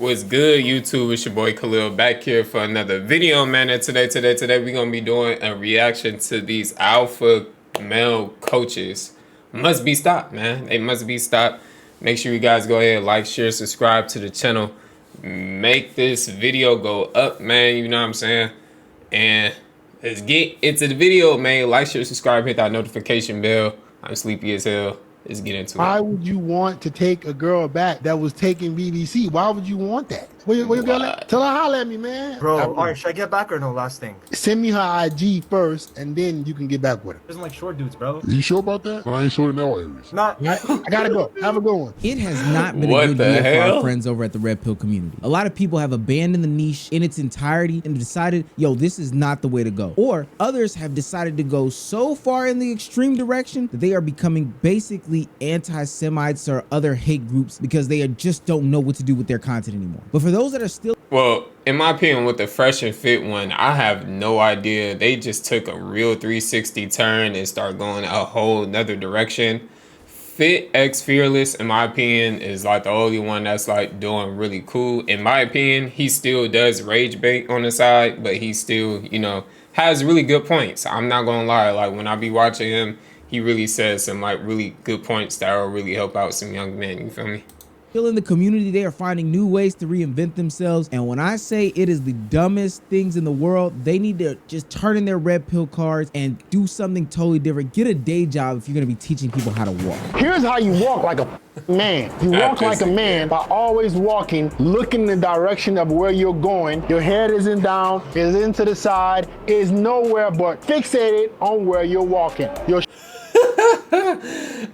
What's good, YouTube? It's your boy Khalil back here for another video, man. And today we're gonna be doing a reaction to these alpha male coaches. Must be stopped, man. They must be stopped. Make sure you guys go ahead, like, share, subscribe to the channel. Make this video go up, man. You know what I'm saying? And let's get into the video, man. Like, share, subscribe, hit that notification bell. I'm sleepy as hell. Let's get into it. Why would you want to take a girl back that was taking BBC? Why would you want that? What you got? Tell her holler at me, man. Bro, alright, should I get back or no? Last thing. Send me her IG first, and then you can get back with her. Doesn't like short dudes, bro. You sure about that? Well, I ain't sure in all areas. Not. I gotta go. Have a good one. It has not been a good year for our friends over at the Red Pill community. A lot of people have abandoned the niche in its entirety and decided, yo, this is not the way to go. Or others have decided to go so far in the extreme direction that they are becoming basically anti-Semites or other hate groups because they just don't know what to do with their content anymore. But for those that are still... Well, in my opinion, with the Fresh and Fit one, I have no idea. They just took a real 360 turn and start going a whole nother direction. Fit X Fearless, in my opinion, is like the only one that's like doing really cool. In my opinion, he still does rage bait on the side, but he still, you know, has really good points. I'm not gonna lie, like when I be watching him, he really says some like really good points that will really help out some young men, you feel me? In the community, they are finding new ways to reinvent themselves. And when I say it is the dumbest things in the world, they need to just turn in their red pill cards and do something totally different. Get a day job if you're going to be teaching people how to walk. Here's how you walk like a man. You walk like a man by always walking, looking in the direction of where you're going. Your head isn't down, it's into the side, is nowhere but fixated on where you're walking.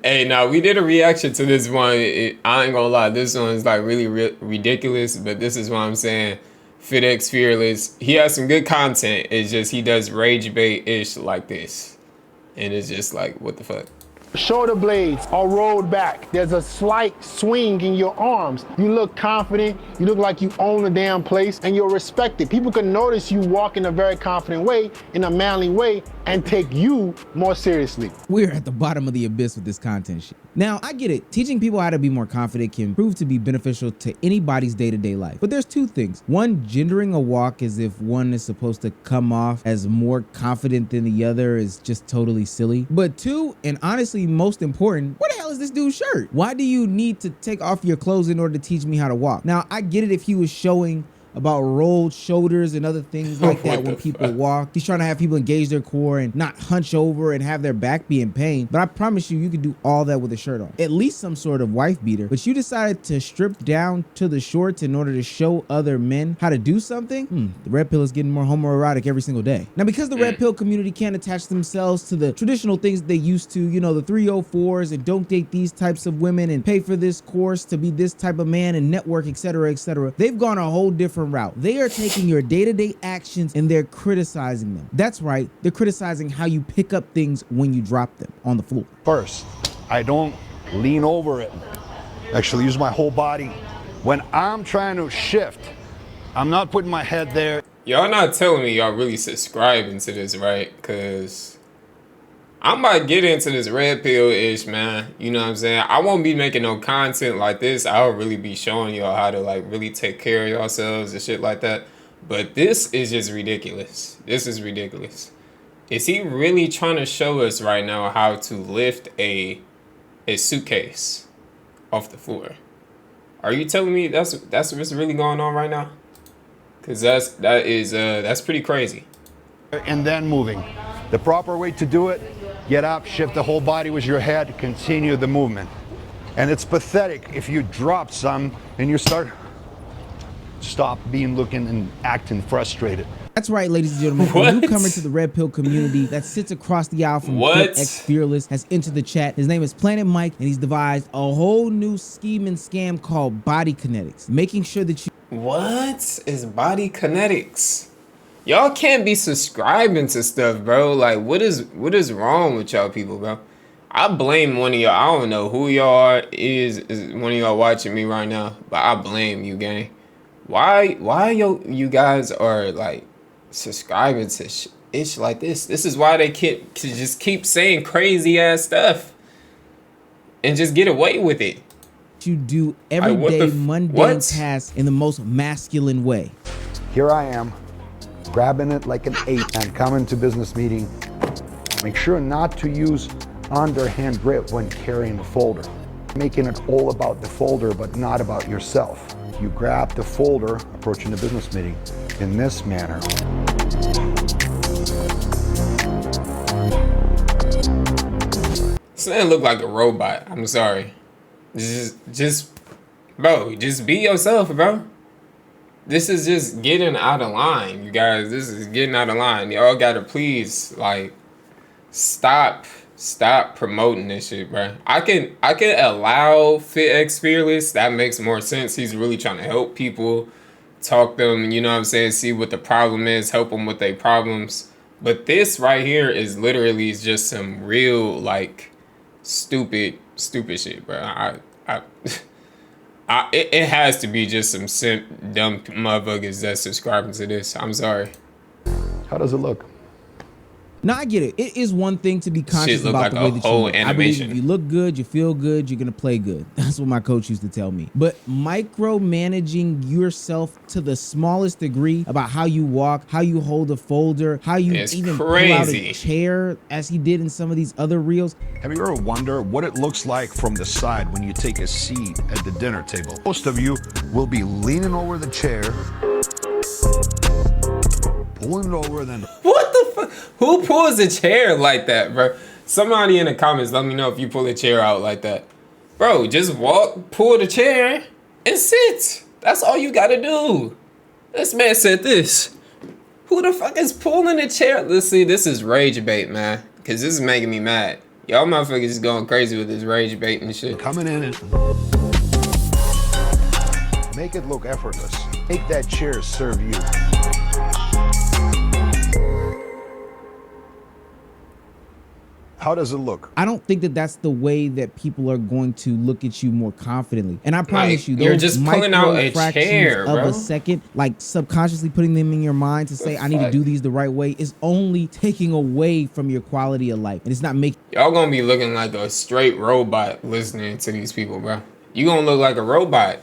Hey, now we did a reaction to this one. I ain't gonna lie, this one is like really ridiculous, but this is what I'm saying. FitX Fearless, he has some good content. It's just he does rage bait-ish like this, and it's just like, what the fuck? Shoulder blades are rolled back. There's a slight swing in your arms. You look confident. You look like you own the damn place, and you're respected. People can notice you walk in a very confident way, in a manly way, and take you more seriously. We're at the bottom of the abyss with this content shit. Now, I get it. Teaching people how to be more confident can prove to be beneficial to anybody's day-to-day life. But there's two things. One, gendering a walk as if one is supposed to come off as more confident than the other is just totally silly. But two, and honestly most important, what the hell is this dude's shirt? Why do you need to take off your clothes in order to teach me how to walk? Now, I get it if he was showing about rolled shoulders and other things like that when people walk. He's trying to have people engage their core and not hunch over and have their back be in pain. But I promise you, you can do all that with a shirt on. At least some sort of wife beater. But you decided to strip down to the shorts in order to show other men how to do something? The red pill is getting more homoerotic every single day. Now, because the red pill community can't attach themselves to the traditional things that they used to, you know, the 304s and don't date these types of women and pay for this course to be this type of man and network, etc., etc., they've gone a whole different route. They are taking your day-to-day actions and they're criticizing them. That's right. They're criticizing how you pick up things when you drop them on the floor. First, I don't lean over it. Actually use my whole body. When I'm trying to shift, I'm not putting my head there. Y'all not telling me y'all really subscribing to this, right? Because I'm about to get into this red pill-ish, man. You know what I'm saying? I won't be making no content like this. I'll really be showing y'all how to like really take care of yourselves and shit like that. But this is just ridiculous. This is ridiculous. Is he really trying to show us right now how to lift a suitcase off the floor? Are you telling me that's what's really going on right now? Cause that's pretty crazy. And then moving. The proper way to do it, get up, shift the whole body with your head, continue the movement. And it's pathetic if you drop some and you stop looking and acting frustrated. That's right, ladies and gentlemen. A newcomer to the Red Pill community that sits across the aisle from X Fearless has entered the chat. His name is Planet Mike, and he's devised a whole new scheme and scam called Body Kinetics, making sure that you... What is Body Kinetics? Y'all can't be subscribing to stuff, bro. Like, what is wrong with y'all people, bro? I blame one of y'all. I don't know who y'all is one of y'all watching me right now, but I blame you, gang. Why you guys are like subscribing to ish like this? This is why they just keep saying crazy ass stuff and just get away with it. you do what everyday the mundane what? tasks in the most masculine way. Here I am, grabbing it like an ape and coming to business meeting. Make sure not to use underhand grip when carrying the folder. Making it all about the folder, but not about yourself. You grab the folder approaching the business meeting in this manner. This man look like a robot. I'm sorry. Bro, just be yourself, bro. This is just getting out of line, you guys. This is getting out of line. Y'all gotta please, like, stop promoting this shit, bro. I can allow FitX Fearless. That makes more sense. He's really trying to help people, talk them, you know what I'm saying, see what the problem is, help them with their problems. But this right here is literally just some real, like, stupid shit, bro. It has to be just some simp, dumb motherfuckers that's subscribing to this. I'm sorry. How does it look? Now I get it. It is one thing to be conscious look about like the a way that you whole look. I believe animation. if you look good, you feel good, you're gonna play good. That's what my coach used to tell me. But micromanaging yourself to the smallest degree about how you walk, how you hold a folder, how you It's even pull out crazy. a chair, as he did in some of these other reels. Have you ever wondered what it looks like from the side when you take a seat at the dinner table? Most of you will be leaning over the chair, pulling it over, then What the fuck? Who pulls a chair like that, bro? Somebody in the comments, let me know if you pull a chair out like that. Bro, just walk, pull the chair, and sit. That's all you gotta do. This man said this. Who the fuck is pulling a chair? Let's see, this is rage bait, man. Because this is making me mad. Y'all motherfuckers is going crazy with this rage bait and shit. coming in and make it look effortless. Make that chair serve you. How does it look? I don't think that that's the way that people are going to look at you more confidently. And I promise you, you're those just pulling out a micro-fractions chair, of bro. a second, like subconsciously putting them in your mind to say, I need to fuck? do these the right way, is only taking away from your quality of life. And it's not making Y'all gonna be looking like a straight robot listening to these people, bro. You gonna look like a robot.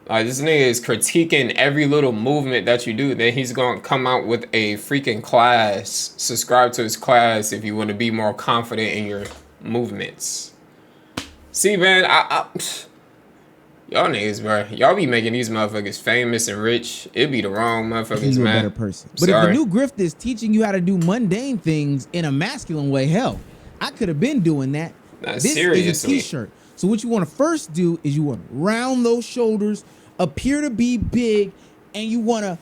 Like, this nigga is critiquing every little movement that you do. Then he's gonna come out with a freaking class. Subscribe to his class if you want to be more confident in your movements. See, man, y'all niggas, bro. Y'all be making these motherfuckers famous and rich. It be the wrong motherfuckers, you a man. better person. But if the new grift is teaching you how to do mundane things in a masculine way, hell, I could have been doing that. This is a seriously. t-shirt. So what you want to first do is you want to round those shoulders, appear to be big, and you want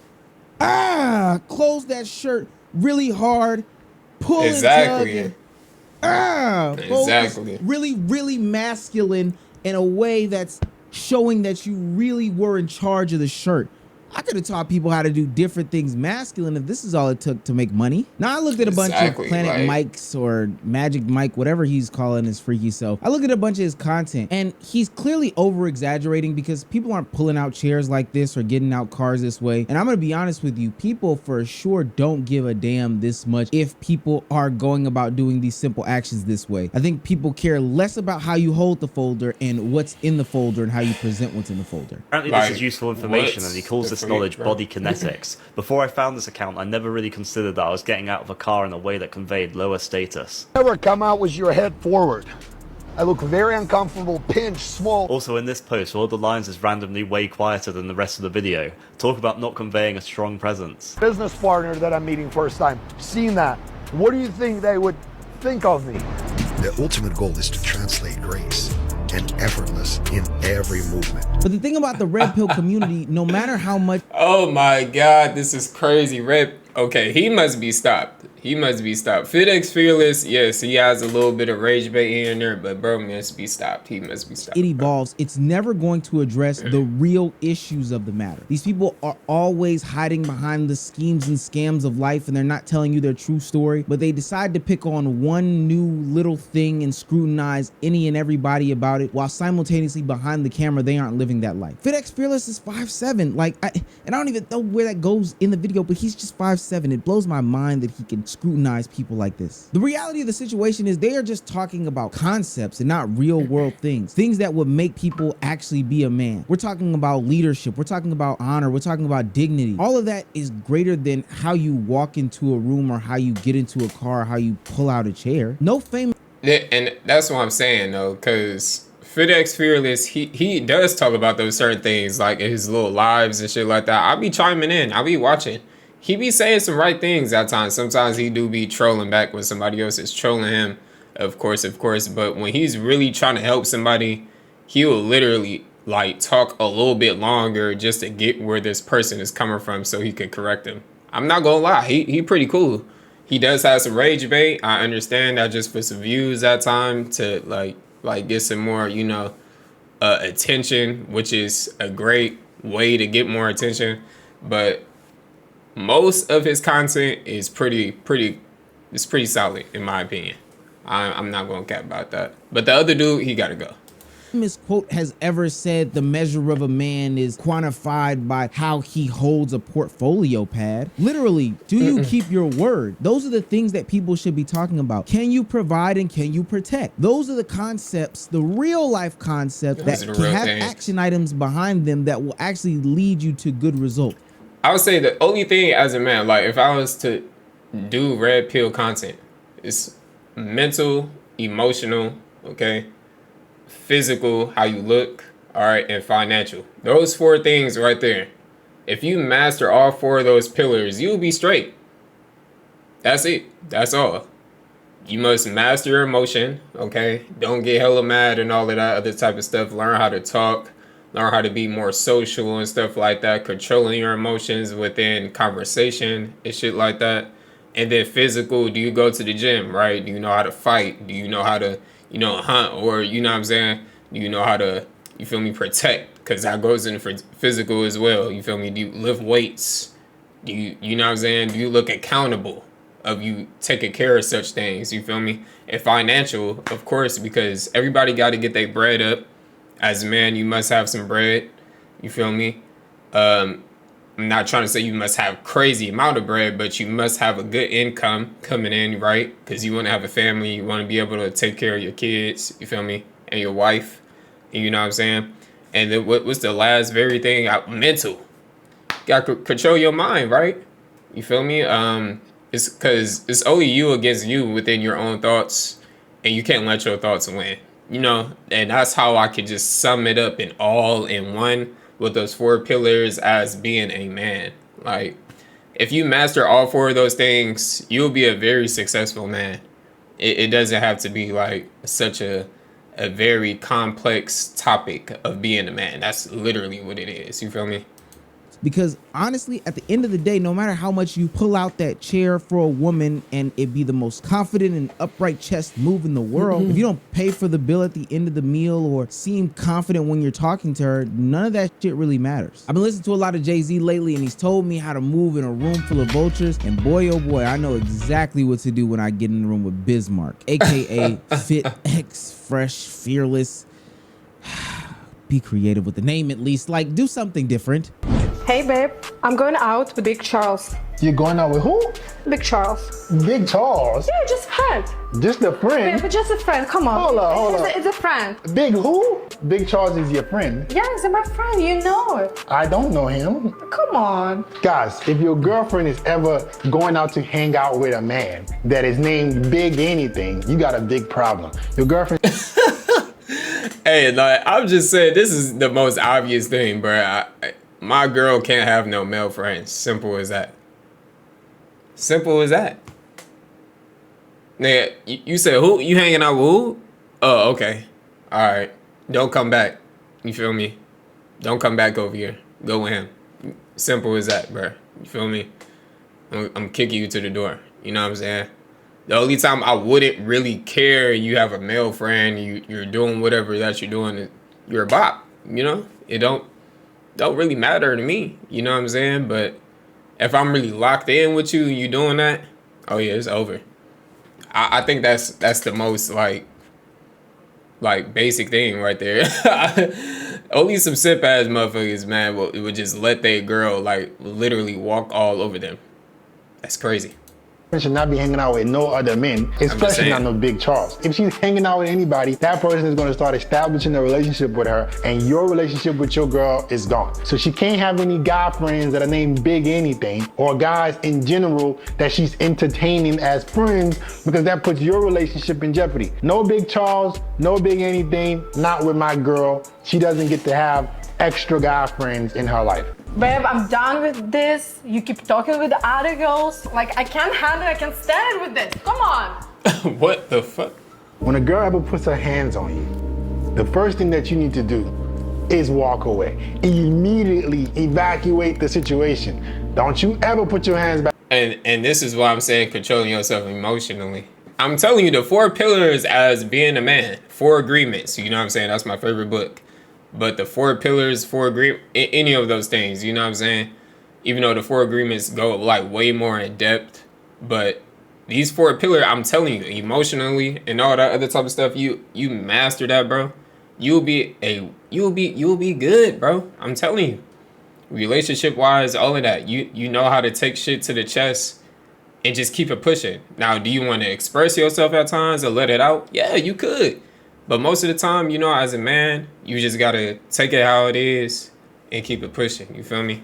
to close that shirt really hard, pull Exactly. and tug, and Exactly. really, really masculine in a way that's showing that you really were in charge of the shirt. I could have taught people how to do different things masculine if this is all it took to make money. Now I looked at a bunch of Planet Mike's or Magic Mike, whatever he's calling his freaky self. I looked at a bunch of his content and he's clearly over exaggerating because people aren't pulling out chairs like this or getting out cars this way. And I'm gonna be honest with you, people for sure don't give a damn this much if people are going about doing these simple actions this way. I think people care less about how you hold the folder and what's in the folder and how you present what's in the folder. Apparently this is useful information and he calls this knowledge body kinetics. Before I found this account, I never really considered that I was getting out of a car in a way that conveyed lower status. Never come out with your head forward. I look very uncomfortable, pinched, small. Also in this post, all the lines is randomly way quieter than the rest of the video. Talk about not conveying a strong presence. Business partner that I'm meeting first time, seen that. What do you think they would think of me? The ultimate goal is to translate grace and effortless in every movement. But the thing about the red pill community, no matter how much Oh my god, this is crazy. Okay, he must be stopped. He must be stopped. FitX Fearless, yes, he has a little bit of rage bait in there, but bro must be stopped. He must be stopped. it evolves, it's never going to address the real issues of the matter. These people are always hiding behind the schemes and scams of life, and they're not telling you their true story, but they decide to pick on one new little thing and scrutinize any and everybody about it, while simultaneously behind the camera, they aren't living that life. FitX Fearless is 5'7", and I don't even know where that goes in the video, but he's just 5'7". It blows my mind that he can scrutinize people like this. The reality of the situation is they are just talking about concepts and not real world things that would make people actually be a man. We're talking about leadership. We're talking about honor. We're talking about dignity. All of that is greater than how you walk into a room or how you get into a car or how you pull out a chair. No fame. And that's what I'm saying though, because FedEx Fearless, he does talk about those certain things like in his little lives and shit like that. I'll be chiming in. I'll be watching. He be saying some right things at times. Sometimes he do be trolling back when somebody else is trolling him, of course. But when he's really trying to help somebody, he will literally like talk a little bit longer just to get where this person is coming from so he could correct them. I'm not gonna lie, he pretty cool. He does have some rage bait. I understand that just for some views at time to like get some more, attention, which is a great way to get more attention. But most of his content is pretty solid in my opinion. I'm not gonna cap about that. But the other dude, he gotta go. Quote has ever said the measure of a man is quantified by how he holds a portfolio pad. Literally, do you keep your word? Those are the things that people should be talking about. Can you provide and can you protect? Those are the concepts, the real life concepts that can have action items behind them that will actually lead you to good results. I would say the only thing as a man, like if I was to do red pill content, it's mental, emotional, okay, physical, how you look, all right, and financial. Those 4 things right there. If you master all 4 of those pillars, you'll be straight. That's it. That's all. You must master your emotion, okay? Don't get hella mad and all of that other type of stuff. Learn how to talk. Learn how to be more social and stuff like that. Controlling your emotions within conversation and shit like that. And then physical, do you go to the gym, right? Do you know how to fight? Do you know how to, hunt? Or, you know what I'm saying? Do you know how to, you feel me, protect? Because that goes in for physical as well. You feel me? Do you lift weights? Do you know what I'm saying? Do you look accountable of you taking care of such things? You feel me? And financial, of course, because everybody got to get their bread up. As a man, you must have some bread. You feel me? I'm not trying to say you must have crazy amount of bread, but you must have a good income coming in, right? Because you want to have a family. You want to be able to take care of your kids. You feel me? And your wife. And you know what I'm saying? And then what's the last very thing? Mental. You got to control your mind, right? You feel me? It's because it's only you against you within your own thoughts. And you can't let your thoughts win. And that's how I could just sum it up in all in one with those 4 pillars as being a man. Like, if you master all 4 of those things, you'll be a very successful man. It doesn't have to be like such a very complex topic of being a man. That's literally what it is. You feel me? Because honestly, at the end of the day, no matter how much you pull out that chair for a woman and it be the most confident and upright chest move in the world, if you don't pay for the bill at the end of the meal or seem confident when you're talking to her, none of that shit really matters. I've been listening to a lot of Jay-Z lately, and he's told me how to move in a room full of vultures. And boy, oh boy, I know exactly what to do when I get in the room with Bismarck, aka Fit X, Fresh, Fearless. Be creative with the name at least. Like, do something different. Hey babe, I'm going out with Big Charles. You're going out with who? Big Charles. Big Charles? Yeah, just a friend. Just a friend? Yeah, but just a friend, come on. Hold on. It's a friend. Big who? Big Charles is your friend? Yeah, he's my friend, you know it. I don't know him. Come on. Guys, if your girlfriend is ever going out to hang out with a man that is named Big anything, you got a big problem. Your girlfriend... Hey, like, I'm just saying, this is the most obvious thing, bro. My girl can't have no male friends. Simple as that. Simple as that. Nigga, you said who? You hanging out with who? Oh, okay. All right. Don't come back. You feel me? Don't come back over here. Go with him. Simple as that, bro. You feel me? I'm kicking you to the door. You know what I'm saying? The only time I wouldn't really care you have a male friend, you're doing whatever that you're doing, you're a bop. You know? It don't really matter to me, you know what I'm saying? But if I'm really locked in with you and you doing that, oh yeah, it's over. I think that's the most like basic thing right there. Only some sip ass motherfuckers, man, would just let their girl like literally walk all over them. That's crazy. should not be hanging out with no other men, especially not no Big Charles. If she's hanging out with anybody, that person is going to start establishing a relationship with her, and your relationship with your girl is gone. So she can't have any guy friends that are named Big anything, or guys in general that she's entertaining as friends, because that puts your relationship in jeopardy. No Big Charles, no Big anything, not with my girl. She doesn't get to have extra guy friends in her life. Babe, I'm done with this. You keep talking with the other girls. Like, I can't handle it. I can't stand it with this. Come on. What the fuck? When a girl ever puts her hands on you, the first thing that you need to do is walk away. Immediately evacuate the situation. Don't you ever put your hands back. And this is why I'm saying controlling yourself emotionally. I'm telling you, the 4 pillars as being a man, 4 agreements. You know what I'm saying? That's my favorite book. But the 4 pillars, 4 agreements, any of those things, you know what I'm saying? Even though the 4 agreements go like way more in depth, but these 4 pillars, I'm telling you, emotionally and all that other type of stuff, you master that, bro. You'll be good, bro. I'm telling you. Relationship wise, all of that. You know how to take shit to the chest and just keep it pushing. Now, do you want to express yourself at times or let it out? Yeah, you could. But most of the time, you know, as a man, you just gotta take it how it is and keep it pushing. You feel me?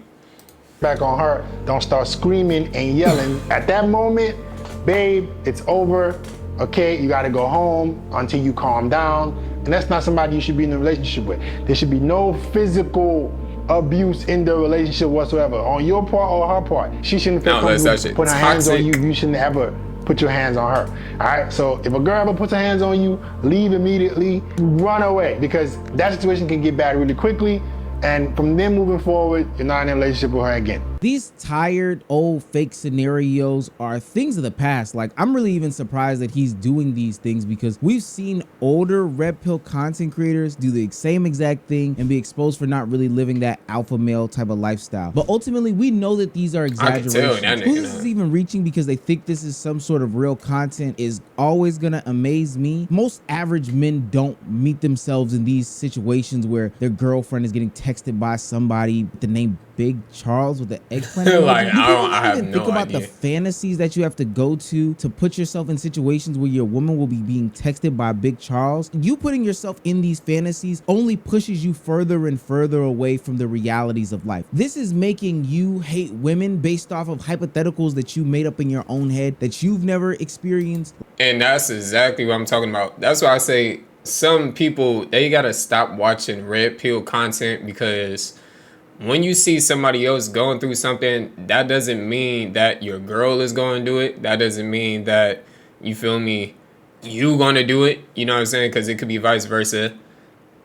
Back on her, don't start screaming and yelling. At that moment, babe, it's over. Okay, you gotta go home until you calm down. And that's not somebody you should be in a relationship with. There should be no physical abuse in the relationship whatsoever, on your part or her part. She shouldn't feel comfortable putting her hands on you. You shouldn't ever put your hands on her. All right, so if a girl ever puts her hands on you, leave immediately, run away, because that situation can get bad really quickly. And from then moving forward, you're not in a relationship with her again. These tired, old, fake scenarios are things of the past. Like, I'm really even surprised that he's doing these things, because we've seen older red pill content creators do the same exact thing and be exposed for not really living that alpha male type of lifestyle. But ultimately, we know that these are exaggerations. Who this is even reaching because they think this is some sort of real content is always gonna amaze me. Most average men don't meet themselves in these situations where their girlfriend is getting texted by somebody with the name Big Charles with the eggplant. Like, I have no think about idea. the fantasies that you have to go to put yourself in situations where your woman will be being texted by Big Charles. You putting yourself in these fantasies only pushes you further and further away from the realities of life. This is making you hate women based off of hypotheticals that you made up in your own head that you've never experienced. And that's exactly what I'm talking about. That's why I say some people, they gotta stop watching red pill content, because when you see somebody else going through something, that doesn't mean that your girl is going to do it. That doesn't mean that, you feel me, you going to do it. You know what I'm saying? Because it could be vice versa.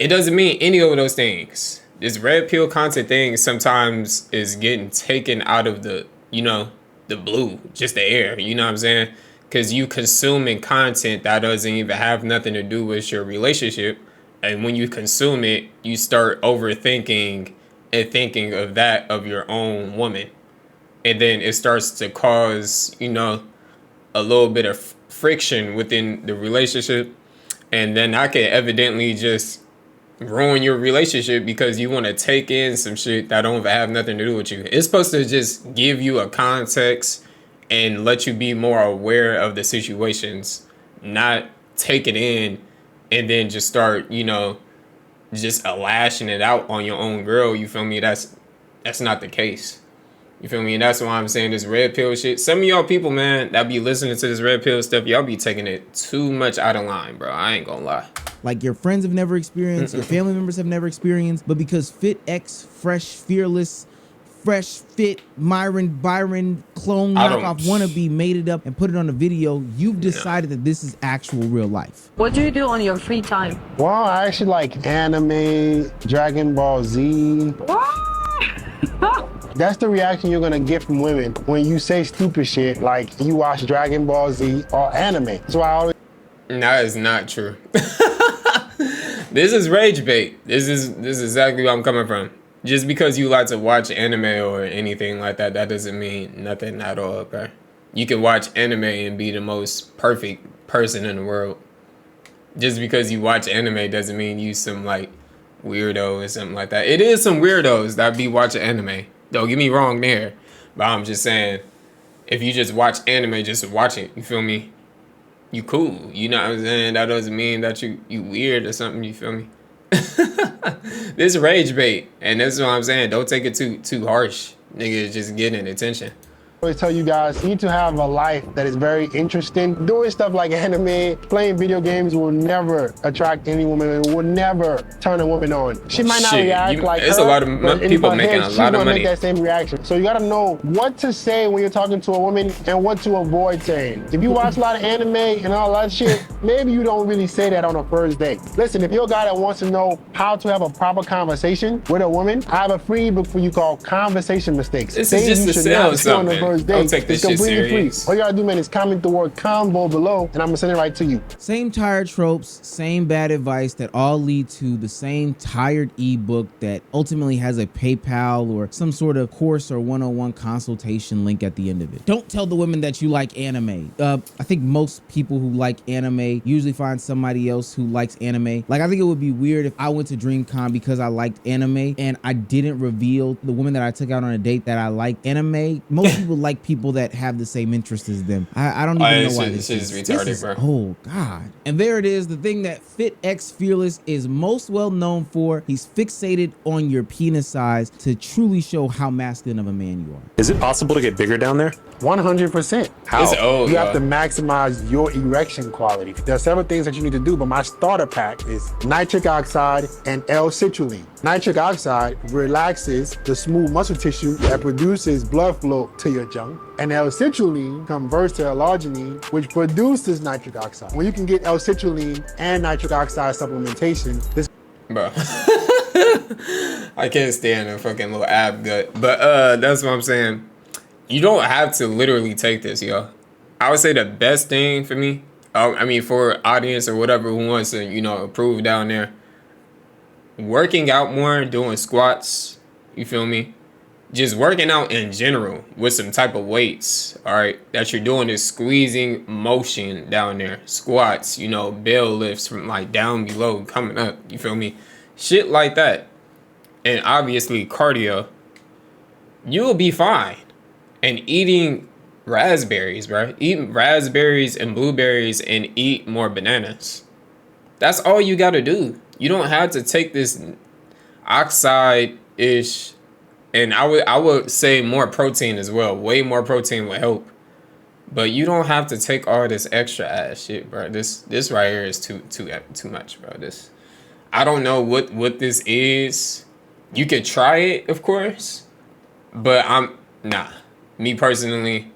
It doesn't mean any of those things. This red pill content thing sometimes is getting taken out of the, you know, the blue, just the air. You know what I'm saying? Because you consuming content that doesn't even have nothing to do with your relationship. And when you consume it, you start overthinking and thinking of that of your own woman, and then it starts to cause, you know, a little bit of friction within the relationship, and then I can evidently just ruin your relationship because you want to take in some shit that don't have nothing to do with you. It's supposed to just give you a context and let you be more aware of the situations, not take it in and then just start, you know, just lashing it out on your own girl. You feel me? That's not the case. You feel me? And that's why I'm saying this red pill shit. Some of y'all people, man, that be listening to this red pill stuff, y'all be taking it too much out of line, bro. I ain't gonna lie. Like your friends have never experienced, your family members have never experienced, but because Fit X, Fresh, Fearless, Fresh Fit, Byron clone knockoff wannabe made it up and put it on a video, you've decided that this is actual real life. What do you do on your free time? Well, I actually like anime, Dragon Ball Z. What? That's the reaction you're gonna get from women when you say stupid shit like you watch Dragon Ball Z or anime. So I always. That is not true. This is rage bait. This is exactly where I'm coming from. Just because you like to watch anime or anything like that, that doesn't mean nothing at all, okay? You can watch anime and be the most perfect person in the world. Just because you watch anime doesn't mean you some like weirdo or something like that. It is some weirdos that be watching anime. Don't get me wrong there. But I'm just saying, if you just watch anime, just watch it. You feel me? You cool. You know what I'm saying? That doesn't mean that you weird or something. You feel me? This rage bait, and that's what I'm saying. Don't take it too harsh. Nigga, just getting attention. I always tell you guys, you need to have a life that is very interesting. Doing stuff like anime, playing video games will never attract any woman. It will never turn a woman on. She might not react like her. It's a lot of people making a lot of money. Make that same reaction. So you gotta know what to say when you're talking to a woman and what to avoid saying. If you watch a lot of anime and all that shit, maybe you don't really say that on a first date. Listen, if you're a guy that wants to know how to have a proper conversation with a woman, I have a free ebook for you called Conversation Mistakes. This is just to sell something. Don't take this shit serious. All you gotta do, man, is comment the word combo below, and I'm gonna send it right to you. Same tired tropes, same bad advice that all lead to the same tired ebook that ultimately has a PayPal or some sort of course or one-on-one consultation link at the end of it. Don't tell the women that you like anime. I think most people who like anime usually find somebody else who likes anime. Like, I think it would be weird if I went to DreamCon because I liked anime and I didn't reveal the woman that I took out on a date that I liked anime. Most people like people that have the same interests as them. I don't even know why this is retarded, bro. Oh God. And there it is, the thing that Fit X Fearless is most well known for. He's fixated on your penis size to truly show how masculine of a man you are. Is it possible to get bigger down there? 100%. How? You have to maximize your erection quality. There are several things that you need to do, but my starter pack is nitric oxide and L-citrulline. Nitric oxide relaxes the smooth muscle tissue that produces blood flow to your junk, and L-citrulline converts to L-arginine, which produces nitric oxide. When you can get L-citrulline and nitric oxide supplementation, this bro. I can't stand a fucking little ab gut. But that's what I'm saying. You don't have to literally take this, yo. I would say the best thing for me, I mean for audience or whatever who wants to, you know, improve down there, working out more, doing squats, you feel me? Just working out in general with some type of weights, all right, that you're doing this squeezing motion down there. Squats, you know, bell lifts from like down below coming up, you feel me? Shit like that. And obviously cardio, you'll be fine. And eating raspberries, bro. Eat raspberries and blueberries and eat more bananas. That's all you gotta do. You don't have to take this oxide-ish, and I would say more protein as well. Way more protein would help. But you don't have to take all this extra ass shit, bro. This right here is too much, bro. This, I don't know what this is. You could try it, of course, but nah. Me personally,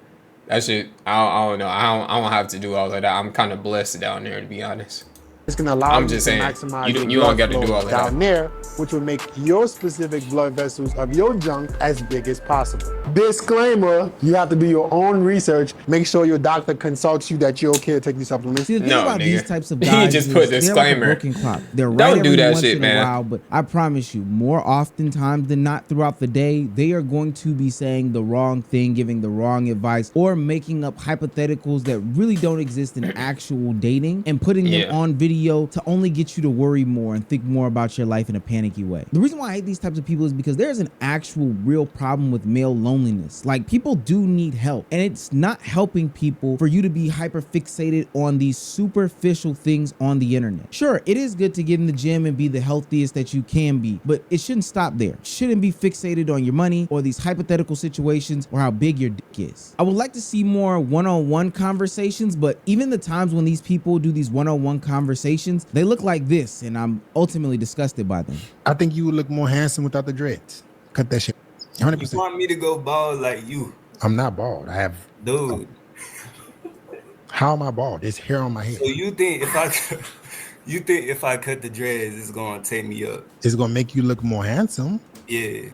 that shit, I don't know. I don't have to do all of that. I'm kind of blessed down there, to be honest. It's gonna allow I'm you just to saying, maximize you don't got to do all of down that. there, which will make your specific blood vessels of your junk as big as possible. Disclaimer, you have to do your own research. Make sure your doctor consults you that you're okay to take these supplements. See, the thing about these types of He guys just is put they're disclaimer. like a broken clock. They're right Don't do every that once shit, in man. a while, but I promise you, more oftentimes than not throughout the day, they are going to be saying the wrong thing, giving the wrong advice, or making up hypotheticals that really don't exist in actual dating and putting them on video to only get you to worry more and think more about your life in a panicky way. The reason why I hate these types of people is because there's an actual real problem with male loneliness. Like, people do need help, and it's not helping people for you to be hyper fixated on these superficial things on the internet. Sure, it is good to get in the gym and be the healthiest that you can be, but it shouldn't stop there. It shouldn't be fixated on your money or these hypothetical situations or how big your dick is. I would like to see more one-on-one conversations, but even the times when these people do these one-on-one conversations, they look like this, and I'm ultimately disgusted by them. I think you would look more handsome without the dreads. Cut that shit. 100%. You want me to go bald like you? I'm not bald. I have. Dude. How am I bald? There's hair on my head. So you think if I cut the dreads, it's gonna take me up? It's gonna make you look more handsome. Yeah.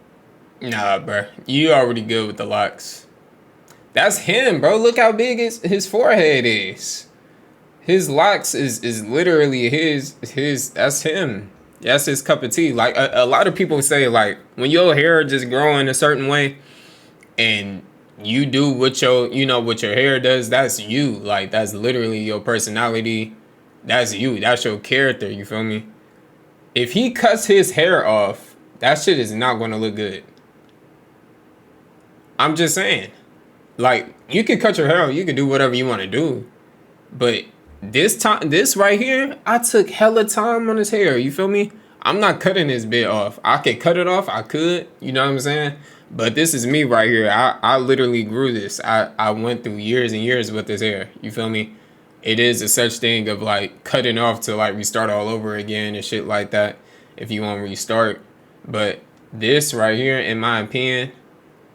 Nah, bro. You already good with the locks. That's him, bro. Look how big his forehead is. His locks is literally his. That's him. That's his cup of tea. Like a lot of people say, like, when your hair just growing a certain way, and you do what your hair does, that's you. Like, that's literally your personality. That's you. That's your character. You feel me? If he cuts his hair off, that shit is not gonna look good. I'm just saying. like you can cut your hair off, you can do whatever you want to do, but this right here, I took hella time on his hair. You feel me? I'm not cutting this bit off. I could cut it off. I could. You know what I'm saying? But this is me right here. I literally grew this. I went through years and years with this hair. You feel me? It is a such thing of like cutting off to like restart all over again and shit like that if you want to restart. But this right here, in my opinion,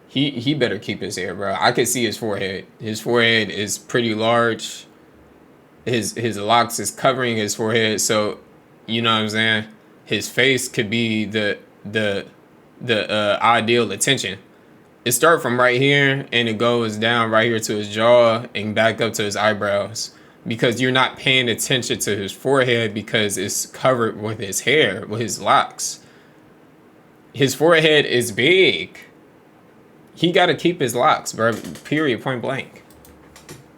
he better keep his hair, bro. I could see his forehead. His forehead is pretty large. His locks is covering his forehead, so you know what I'm saying. His face could be the ideal attention. It starts from right here and it goes down right here to his jaw and back up to his eyebrows, because you're not paying attention to his forehead because it's covered with his hair, with his locks. His forehead is big. He got to keep his locks, bro. Period. Point blank.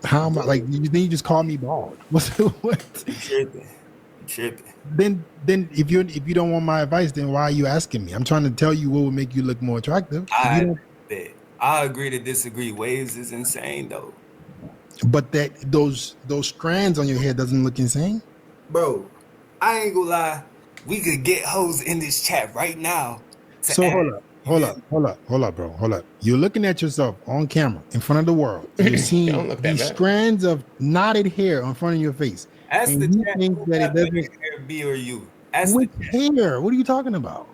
How am I like? You just call me bald? What? Tripping. Then if you don't want my advice, then why are you asking me? I'm trying to tell you what would make you look more attractive. I agree to disagree. Waves is insane though. But those strands on your head doesn't look insane, bro. I ain't gonna lie. We could get hoes in this chat right now. So hold up, bro. Hold up. You're looking at yourself on camera in front of the world. You're seeing these strands of knotted hair in front of your face. Ask and the you chat think who that got it doesn't. better hair, B or you? Ask With hair? What are you talking about?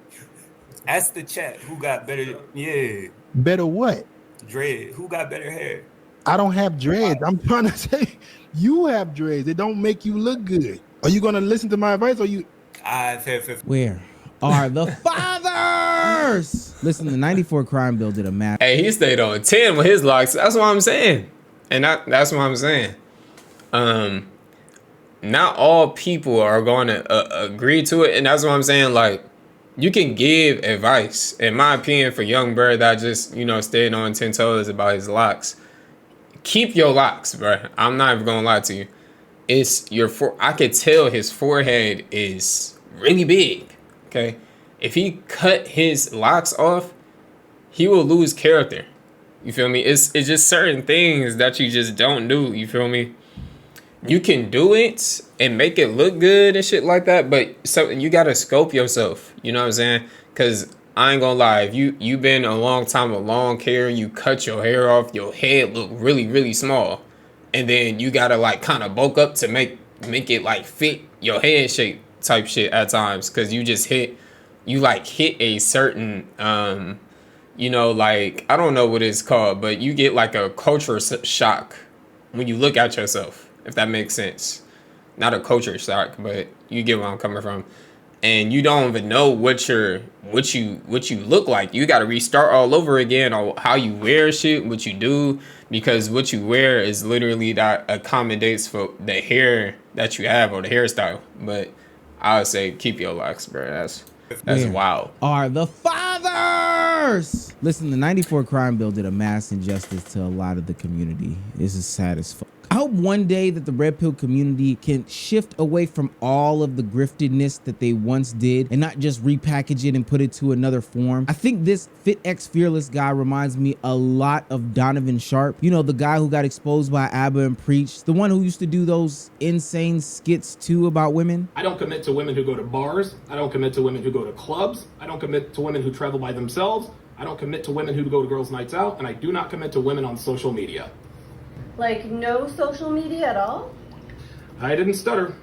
Ask the chat who got better. Yeah. Better what? Dread. Who got better hair? I don't have dreads. I'm trying to say you have dreads. They don't make you look good. Are you gonna listen to my advice or you? Where are the fathers? Listen, the 94 crime bill did a math. Hey, he stayed on 10 with his locks. That's what I'm saying. And that's what I'm saying. Not all people are going to agree to it. And that's what I'm saying. Like, you can give advice, in my opinion, for young bird that just, staying on 10 toes about his locks. Keep your locks, bro. I'm not even going to lie to you. It's I could tell his forehead is really big. Okay. If he cut his locks off, he will lose character. You feel me? It's just certain things that you just don't do. You feel me? You can do it and make it look good and shit like that, but you gotta scope yourself. You know what I'm saying? Because I ain't gonna lie, if you been a long time with long hair, you cut your hair off, your head look really, really small, and then you gotta like kind of bulk up to make it like fit your head shape type shit at times, because you just hit a certain like, I don't know what it's called, but you get like a culture shock when you look at yourself, if that makes sense. Not a culture shock, but you get where I'm coming from. And you don't even know what you look like. You got to restart all over again on how you wear shit, what you do, because what you wear is literally that accommodates for the hair that you have or the hairstyle. But I would say keep your locks, bro. That's wild. Are the fathers? Listen, the 94 crime bill did a mass injustice to a lot of the community. This is sad as fuck. I hope one day that the red pill community can shift away from all of the griftedness that they once did and not just repackage it and put it to another form. I think this Fit X Fearless guy reminds me a lot of Donovan Sharp. You know, the guy who got exposed by ABBA and Preach, the one who used to do those insane skits too about women. I don't commit to women who go to bars. I don't commit to women who go to clubs. I don't commit to women who travel by themselves. I don't commit to women who go to girls' nights out. And I do not commit to women on social media. Like no social media at all? I didn't stutter.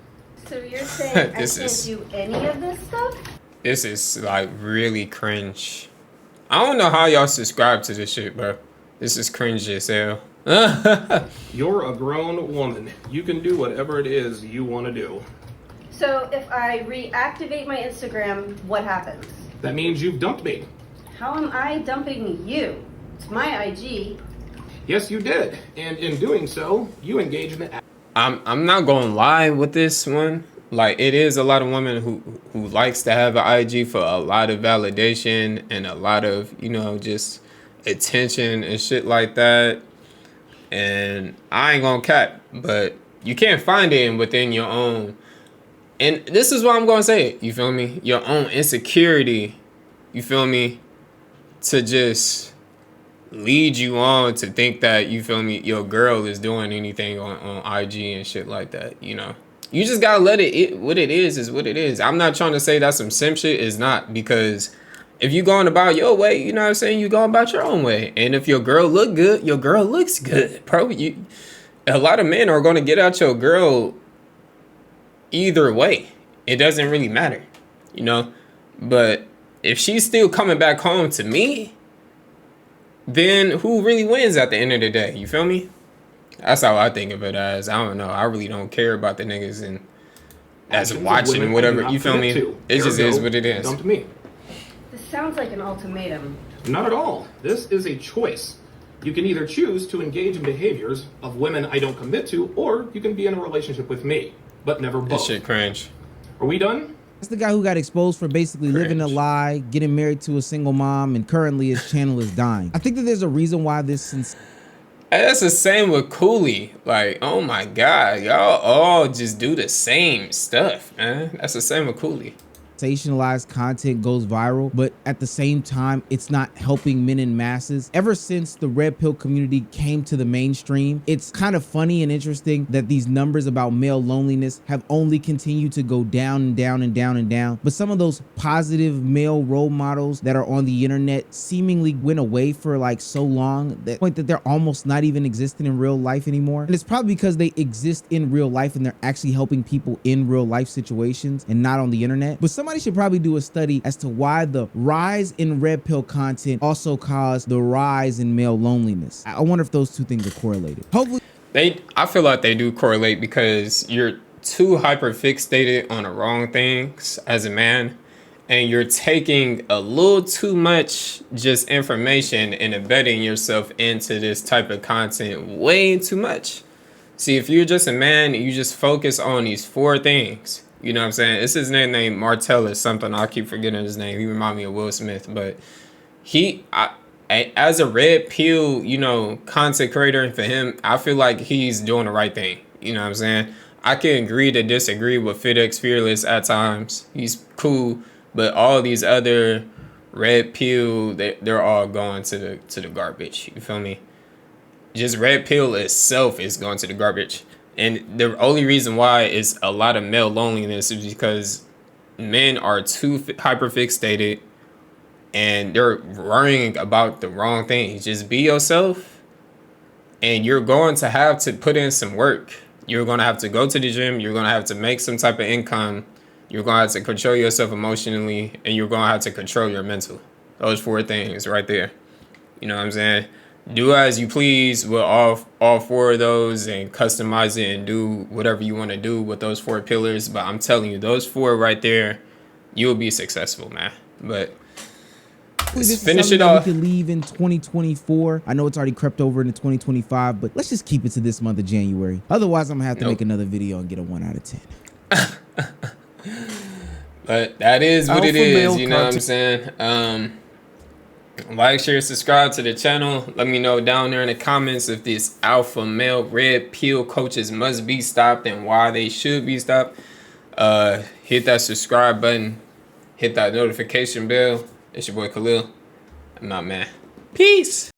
So you're saying I can't do any of this stuff? This is like really cringe. I don't know how y'all subscribe to this shit, bro. This is cringe as hell. You're a grown woman. You can do whatever it is you want to do. So if I reactivate my Instagram, what happens? That means you've dumped me. How am I dumping you? It's my IG. Yes, you did. And in doing so, you engage in the act. I'm not gonna lie with this one. Like, it is a lot of women who likes to have an IG for a lot of validation and a lot of, just attention and shit like that. And I ain't gonna cap, but you can't find it within your own. And this is what I'm gonna say. You feel me? Your own insecurity. You feel me? To just lead you on to think that, you feel me, your girl is doing anything on IG and shit like that, you know. You just gotta let it what it is what it is. I'm not trying to say that's some simp shit. It's not, because if you going about your way, you know what I'm saying, you going about your own way. And if your girl look good, your girl looks good, bro. A lot of men are gonna get out your girl either way. It doesn't really matter, you know. But if she's still coming back home to me, then who really wins at the end of the day? You feel me? That's how I think of it as. I don't know. I really don't care about the niggas and as watching whatever. You feel me? It just is what it is. Dump me. This sounds like an ultimatum. Not at all. This is a choice. You can either choose to engage in behaviors of women I don't commit to, or you can be in a relationship with me, but never both. This shit cringe. Are we done? That's the guy who got exposed for basically living a lie, getting married to a single mom, and currently his channel is dying. I think that there's a reason why this. That's the same with Cooley. Like, oh my God, y'all all just do the same stuff, man. That's the same with Cooley. Sensationalized content goes viral, but at the same time, it's not helping men in masses. Ever since the red pill community came to the mainstream, it's kind of funny and interesting that these numbers about male loneliness have only continued to go down and down and down and down. But some of those positive male role models that are on the internet seemingly went away for like so long, that point that they're almost not even existing in real life anymore. And it's probably because they exist in real life and they're actually helping people in real life situations and not on the internet. But somebody should probably do a study as to why the rise in red pill content also caused the rise in male loneliness. I wonder if those two things are correlated. Hopefully I feel like they do correlate, because you're too hyper fixated on the wrong things as a man, and you're taking a little too much just information and embedding yourself into this type of content way too much. See, if you're just a man and you just focus on these 4 things, you know what I'm saying? It's his name named Martellus something. I keep forgetting his name. He remind me of Will Smith. But as a red pill, you know, content creator, for him, I feel like he's doing the right thing. You know what I'm saying? I can agree to disagree with FedEx Fearless at times. He's cool. But all these other red pill, they're all going to the garbage. You feel me? Just red pill itself is going to the garbage. And the only reason why is a lot of male loneliness is because men are too hyperfixated and they're worrying about the wrong things. Just be yourself, and you're going to have to put in some work. You're going to have to go to the gym. You're going to have to make some type of income. You're going to have to control yourself emotionally, and you're going to have to control your mental. Those 4 things right there. You know what I'm saying? Do as you please with all 4 of those, and customize it and do whatever you want to do with those 4 pillars. But I'm telling you, those 4 right there, you'll be successful, man. But let's finish it off. We can leave in 2024. I know it's already crept over into 2025, but let's just keep it to this month of January. Otherwise, I'm gonna have to make another video and get a 1 out of 10. But that is what it is. You know what I'm saying? Like, share, subscribe to the channel. Let me know down there in the comments if this alpha male red pill coaches must be stopped and why they should be stopped. Hit that subscribe button. Hit that notification bell. It's your boy Khalil. I'm out, man. Peace.